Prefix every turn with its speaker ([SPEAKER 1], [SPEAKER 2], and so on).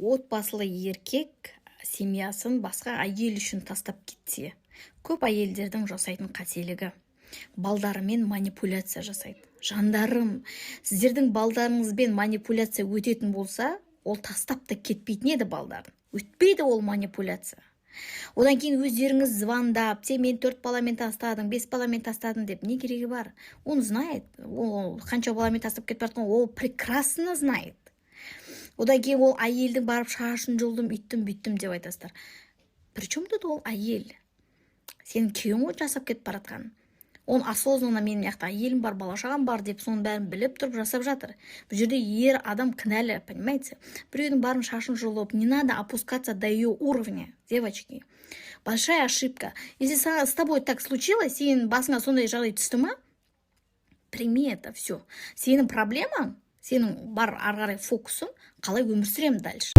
[SPEAKER 1] отбасылы еркек семьясын басқа әйел үшін тастап кетсе, көп әйелдердің жасайтын қателігі балдарымен манипуляция жасайды. Жандарым, сіздердің балдарыңызбен манипуляция өтетін болса, ол тастап та кетпейтін еді балдарын. Өтпейді ол манипуляция. Одан кейін өздеріңіз звондап, сен мен 4 баламен тастадың, 5 баламен тастадың деп не керегі бар? Он знает, ол қанша баламен тастап кетіп жатқан, ол прекрасно знает. Одан кейін ол әйелдің барып шашын жұлдым, үйттім деп айтасыздар. Причем тут ол әйел? Сенің күйеуің ғой жасап кетіп баратқан. Он осознанно менің яқта әйелім бар, бала-шағам бар деп соның бәрін біліп тұрып жасап жатыр. Бұл жерде ер адам кінәлі, понимаете? Біреудің барын шашын жұлып, не надо опускаться до ее уровня, девочки. Большая ошибка. Если с тобой так случилось, сенің басыңа сондай жағдай түсті ма? Прими это все. Сенің проблемаң, сенің бар ары қарай фокусың қалай өмір сүремін дальше.